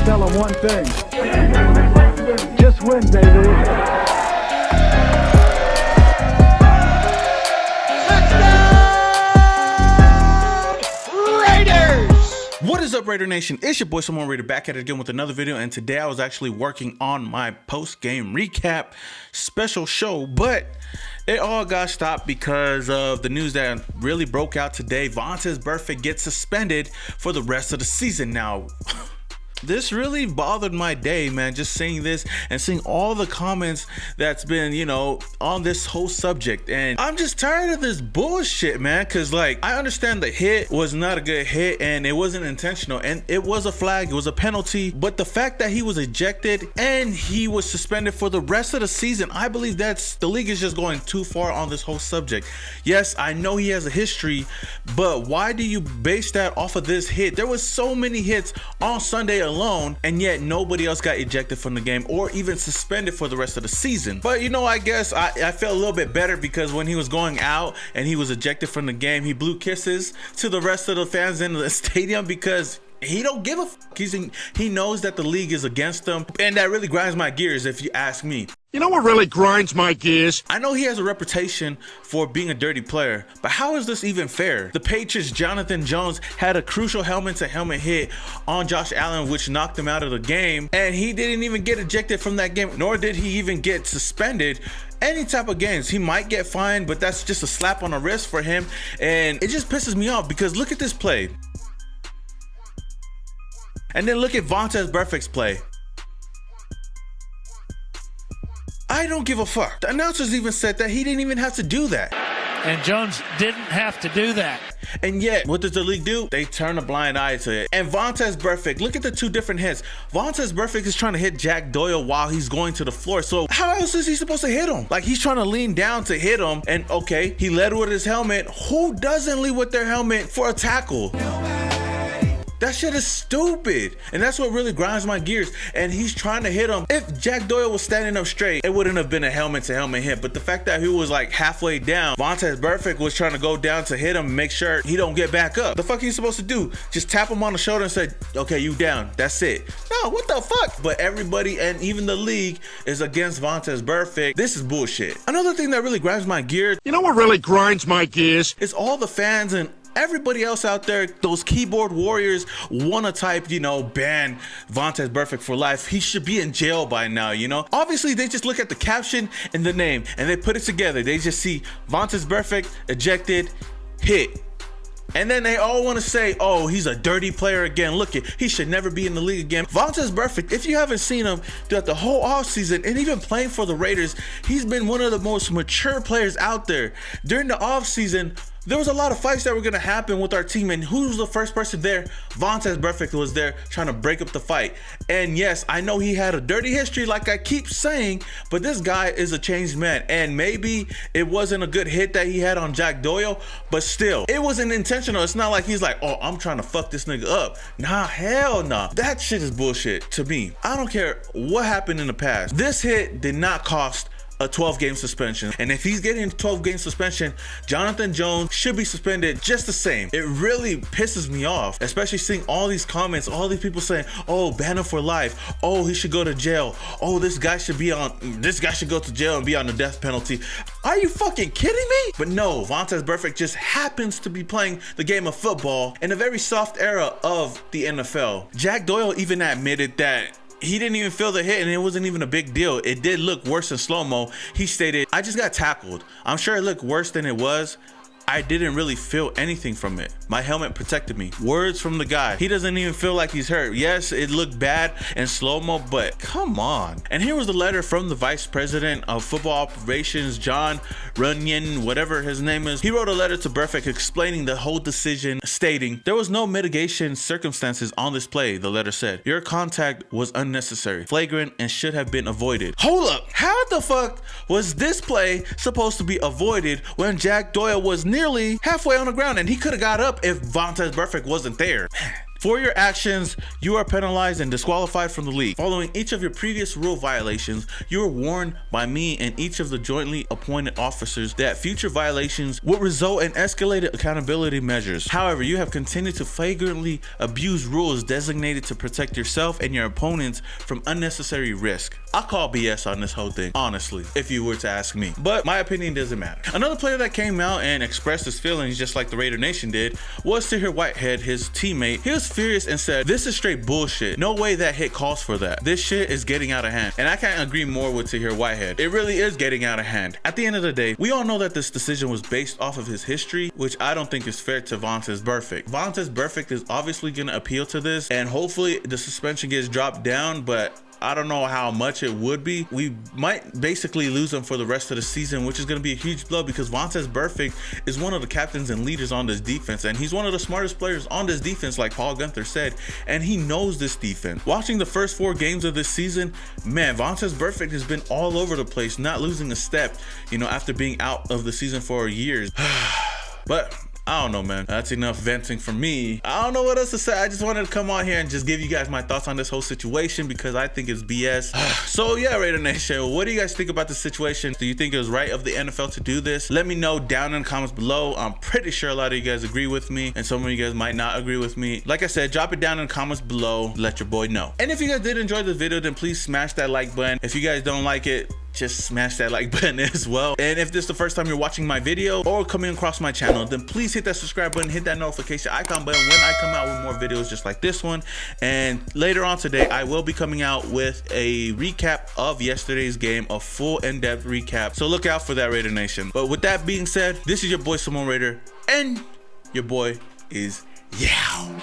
tell them one thing. Just win, baby. What is up, Raider Nation? It's your boy Simone Raider back at it again with another video, and today I was actually working on my post-game recap special show, but it all got stopped because of the news that really broke out today. Vontaze Burfict gets suspended for the rest of the season. Now, this really bothered my day, man, just seeing this and seeing all the comments that's been, you know, on this whole subject. And I'm just tired of this bullshit, man, because, like, I understand the hit was not a good hit and it wasn't intentional and it was a flag, it was a penalty, but the fact that he was ejected and he was suspended for the rest of the season, I believe the league is just going too far on this whole subject. Yes, I know he has a history, but why do you base that off of this hit? There was so many hits on Sunday alone, and yet nobody else got ejected from the game or even suspended for the rest of the season. But you know, I guess I felt a little bit better because when he was going out and he was ejected from the game, he blew kisses to the rest of the fans in the stadium because he don't give a fuck. He knows that the league is against him, and that really grinds my gears if you ask me. You know what really grinds my gears? I know he has a reputation for being a dirty player, but how is this even fair? The Patriots' Jonathan Jones had a crucial helmet-to-helmet hit on Josh Allen, which knocked him out of the game, and he didn't even get ejected from that game, nor did he even get suspended. Any type of games, he might get fined, but that's just a slap on the wrist for him, and it just pisses me off because look at this play. And then look at Vontaze Burfict's play. I don't give a fuck. The announcers even said that he didn't even have to do that. And Jones didn't have to do that. And yet, what does the league do? They turn a blind eye to it. And Vontaze Burfict, look at the two different hits. Vontaze Burfict is trying to hit Jack Doyle while he's going to the floor. So how else is he supposed to hit him? Like, he's trying to lean down to hit him. And okay, he led with his helmet. Who doesn't lead with their helmet for a tackle? That shit is stupid, and that's what really grinds my gears. And he's trying to hit him. If Jack Doyle was standing up straight, it wouldn't have been a helmet-to-helmet hit. But the fact that he was like halfway down, Vontaze Burfict was trying to go down to hit him and make sure he don't get back up. The fuck he's supposed to do? Just tap him on the shoulder and say, okay, you down. That's it. No, what the fuck? But everybody and even the league is against Vontaze Burfict. This is bullshit. Another thing that really grinds my gears. You know what really grinds my gears? Is all the fans and everybody else out there, those keyboard warriors, wanna type, you know, ban Vontaze Burfict for life. He should be in jail by now, you know? Obviously, they just look at the caption and the name and they put it together. They just see Vontaze Burfict, ejected, hit. And then they all want to say, oh, he's a dirty player again. Look, he should never be in the league again. Vontaze Burfict, if you haven't seen him throughout the whole offseason and even playing for the Raiders, he's been one of the most mature players out there. During the offseason, there was a lot of fights that were going to happen with our team, and who was the first person there? Vontaze Burfict was there trying to break up the fight. And yes, I know he had a dirty history like I keep saying, but this guy is a changed man. And maybe it wasn't a good hit that he had on Jack Doyle, but still, it wasn't intentional. It's not like he's like, oh, I'm trying to fuck this nigga up. Nah, hell nah. That shit is bullshit to me. I don't care what happened in the past. This hit did not cost a 12-game suspension, and if he's getting a 12-game suspension, Jonathan Jones should be suspended just the same. It really pisses me off, especially seeing all these comments, all these people saying, oh, ban him for life, oh, he should go to jail, oh, this guy should go to jail and be on the death penalty. Are you fucking kidding me? But no, Vontaze Burfict just happens to be playing the game of football in a very soft era of the NFL. Jack Doyle even admitted that he didn't even feel the hit and it wasn't even a big deal. It did look worse in slow-mo. He stated, I just got tackled. I'm sure it looked worse than it was. I didn't really feel anything from it. My helmet protected me. Words from the guy. He doesn't even feel like he's hurt. Yes, it looked bad in slow-mo, but come on. And here was the letter from the Vice President of Football Operations, John Runyon, whatever his name is. He wrote a letter to Burfict explaining the whole decision, stating, there was no mitigation circumstances on this play, the letter said. Your contact was unnecessary, flagrant, and should have been avoided. Hold up. How the fuck was this play supposed to be avoided when Jack Doyle was nearly halfway on the ground and he could have got up if Vontaze Burfict wasn't there? Man, For your actions, you are penalized and disqualified from the league. Following each of your previous rule violations, you are warned by me and each of the jointly appointed officers that future violations would result in escalated accountability measures. However, you have continued to flagrantly abuse rules designated to protect yourself and your opponents from unnecessary risk. I call BS on this whole thing, honestly, if you were to ask me. But my opinion doesn't matter. Another player that came out and expressed his feelings just like the Raidernation did was Tahir Whitehead, his teammate. He was furious and said, "This is straight bullshit. No way that hit calls for that. This shit is getting out of hand." And I can't agree more with Tahir Whitehead. It really is getting out of hand. At the end of the day, we all know that this decision was based off of his history, which I don't think is fair to Vontaze Burfict. Vontaze Burfict is obviously going to appeal to this, and hopefully the suspension gets dropped down, but I don't know how much it would be. We might basically lose him for the rest of the season, which is going to be a huge blow because Vontaze Burfict is one of the captains and leaders on this defense, and he's one of the smartest players on this defense, like Paul Gunther said, and he knows this defense. Watching the first 4 games of this season, man, Vontaze Burfict has been all over the place, not losing a step, you know, after being out of the season for years. But I don't know, man. That's enough venting for me. I don't know what else to say. I just wanted to come on here and just give you guys my thoughts on this whole situation because I think it's BS. So yeah, Raider Nation, what do you guys think about this situation? Do you think it was right of the NFL to do this? Let me know down in the comments below. I'm pretty sure a lot of you guys agree with me and some of you guys might not agree with me. Like I said, drop it down in the comments below. Let your boy know. And if you guys did enjoy this video, then please smash that like button. If you guys don't like it, just smash that like button as well. And if this is the first time you're watching my video or coming across my channel, then please hit that subscribe button, hit that notification icon button when I come out with more videos just like this one. And later on today, I will be coming out with a recap of yesterday's game, a full in-depth recap. So look out for that, Raider Nation. But with that being said, this is your boy Simone Raider, and your boy is yeah.